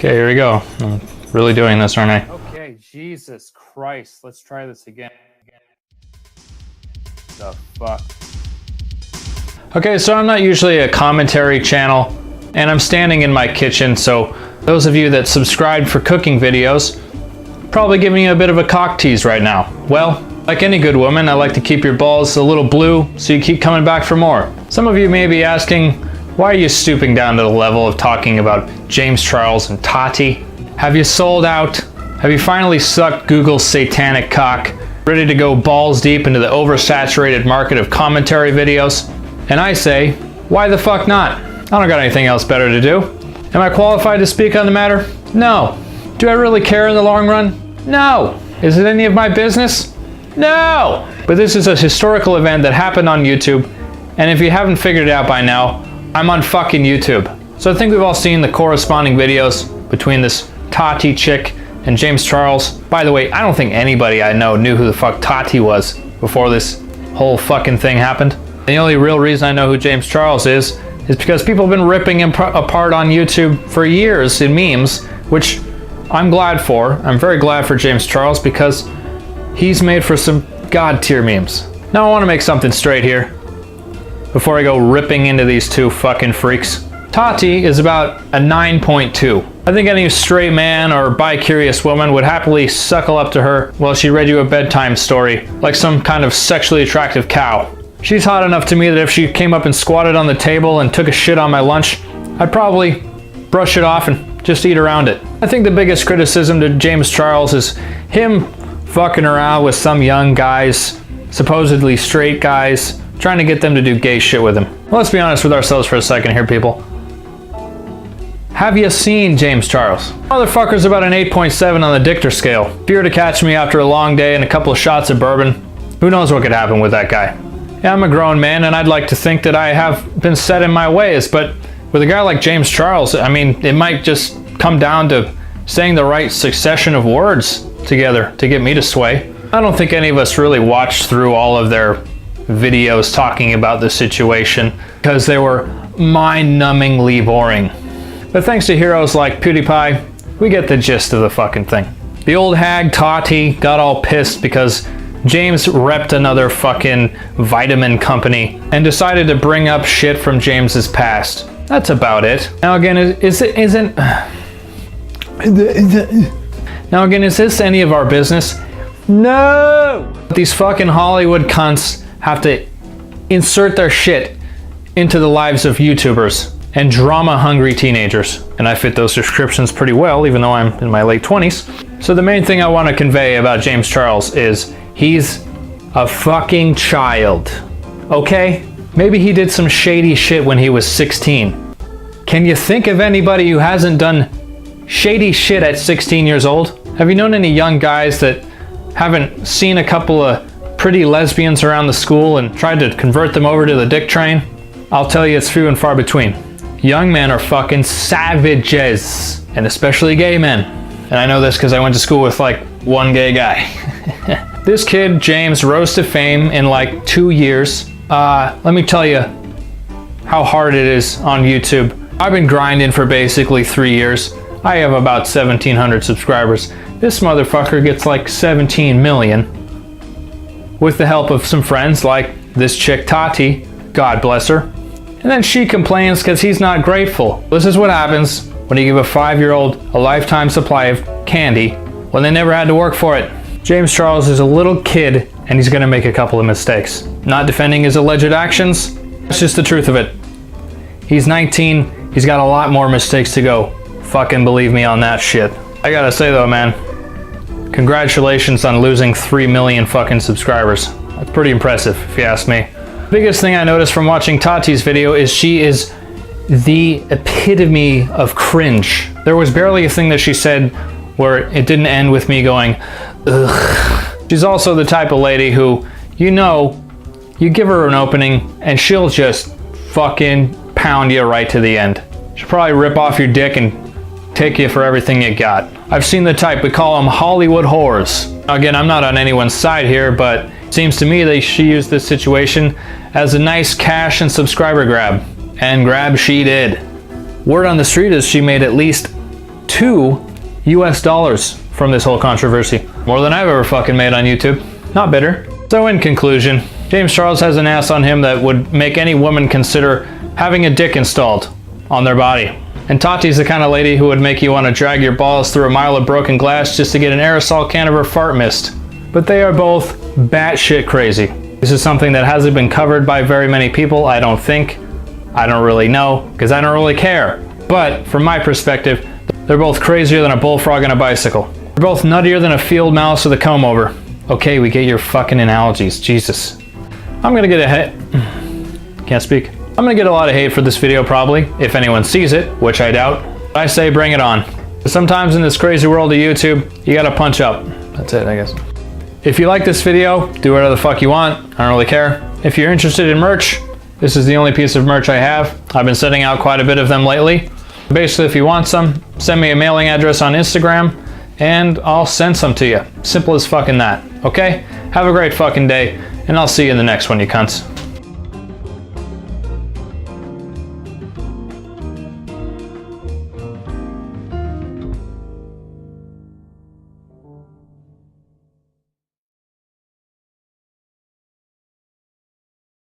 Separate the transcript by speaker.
Speaker 1: Okay, here we go. I'm really doing this, aren't I?
Speaker 2: Okay, Jesus Christ. Let's try this again. The fuck?
Speaker 1: Okay, so I'm not usually a commentary channel, and I'm standing in my kitchen, so those of you that subscribe for cooking videos, probably giving you a bit of a cock tease right now. Well, like any good woman, I like to keep your balls a little blue so you keep coming back for more. Some of you may be asking, why are you stooping down to the level of talking about James Charles and Tati? Have you sold out? Have you finally sucked Google's satanic cock, ready to go balls deep into the oversaturated market of commentary videos? And I say, why the fuck not? I don't got anything else better to do. Am I qualified to speak on the matter? No. Do I really care in the long run? No. Is it any of my business? No. But this is a historical event that happened on YouTube, and if you haven't figured it out by now, I'm on fucking YouTube. So I think we've all seen the corresponding videos between this Tati chick and James Charles. By the way, I don't think anybody I know knew who the fuck Tati was before this whole fucking thing happened. The only real reason I know who James Charles is because people have been ripping him apart on YouTube for years in memes, which I'm glad for. I'm very glad for James Charles because he's made for some god tier memes. Now I want to make something straight here before I go ripping into these two fucking freaks. Tati is about a 9.2. I think any straight man or bi-curious woman would happily suckle up to her while she read you a bedtime story, like some kind of sexually attractive cow. She's hot enough to me that if she came up and squatted on the table and took a shit on my lunch, I'd probably brush it off and just eat around it. I think the biggest criticism to James Charles is him fucking around with some young guys, supposedly straight guys, trying to get them to do gay shit with him. Well, let's be honest with ourselves for a second here, people. Have you seen James Charles? Motherfucker's about an 8.7 on the Richter scale. If you were to catch me after a long day and a couple of shots of bourbon, who knows what could happen with that guy. Yeah, I'm a grown man and I'd like to think that I have been set in my ways, but with a guy like James Charles, I mean, it might just come down to saying the right succession of words together to get me to sway. I don't think any of us really watched through all of their videos talking about the situation because they were mind-numbingly boring. But thanks to heroes like PewDiePie, we get the gist of the fucking thing. The old hag Tati got all pissed because James repped another fucking vitamin company and decided to bring up shit from James's past. That's about it. Now again, is this any of our business? No! These fucking Hollywood cunts have to insert their shit into the lives of YouTubers and drama-hungry teenagers. And I fit those descriptions pretty well, even though I'm in my late 20s. So the main thing I want to convey about James Charles is he's a fucking child, okay? Maybe he did some shady shit when he was 16. Can you think of anybody who hasn't done shady shit at 16 years old? Have you known any young guys that haven't seen a couple of pretty lesbians around the school and tried to convert them over to the dick train? I'll tell you, it's few and far between. Young men are fucking savages, and especially gay men. And I know this because I went to school with like one gay guy. This kid, James, rose to fame in like 2 years. Let me tell you how hard it is on YouTube. I've been grinding for basically 3 years. I have about 1,700 subscribers. This motherfucker gets like 17 million with the help of some friends like this chick Tati, God bless her. And then she complains because he's not grateful. This is what happens when you give a 5-year-old a lifetime supply of candy when they never had to work for it. James Charles is a little kid and he's gonna make a couple of mistakes. Not defending his alleged actions, that's just the truth of it. He's 19, he's got a lot more mistakes to go. Fucking believe me on that shit. I gotta say though, man, congratulations on losing 3 million fucking subscribers. That's pretty impressive if you ask me. Biggest thing I noticed from watching Tati's video is she is the epitome of cringe. There was barely a thing that she said where it didn't end with me going, ugh. She's also the type of lady who, you know, you give her an opening and she'll just fucking pound you right to the end. She'll probably rip off your dick and take you for everything you got. I've seen the type, we call them Hollywood whores. Again, I'm not on anyone's side here, but it seems to me that she used this situation as a nice cash and subscriber grab. And grab she did. Word on the street is she made at least $2 US from this whole controversy. More than I've ever fucking made on YouTube. Not bitter. So in conclusion, James Charles has an ass on him that would make any woman consider having a dick installed on their body. And Tati's the kind of lady who would make you want to drag your balls through a mile of broken glass just to get an aerosol can of her fart mist. But they are both batshit crazy. This is something that hasn't been covered by very many people, I don't think. I don't really know, because I don't really care. But from my perspective, they're both crazier than a bullfrog on a bicycle. They're both nuttier than a field mouse with a comb over. Okay, we get your fucking analogies, Jesus. I'm gonna get a hate. Can't speak. I'm gonna get a lot of hate for this video probably, if anyone sees it, which I doubt. But I say bring it on. Sometimes in this crazy world of YouTube, you gotta punch up. That's it, I guess. If you like this video, do whatever the fuck you want. I don't really care. If you're interested in merch, this is the only piece of merch I have. I've been sending out quite a bit of them lately. Basically, if you want some, send me a mailing address on Instagram, and I'll send some to you. Simple as fucking that, okay? Have a great fucking day, and I'll see you in the next one, you cunts.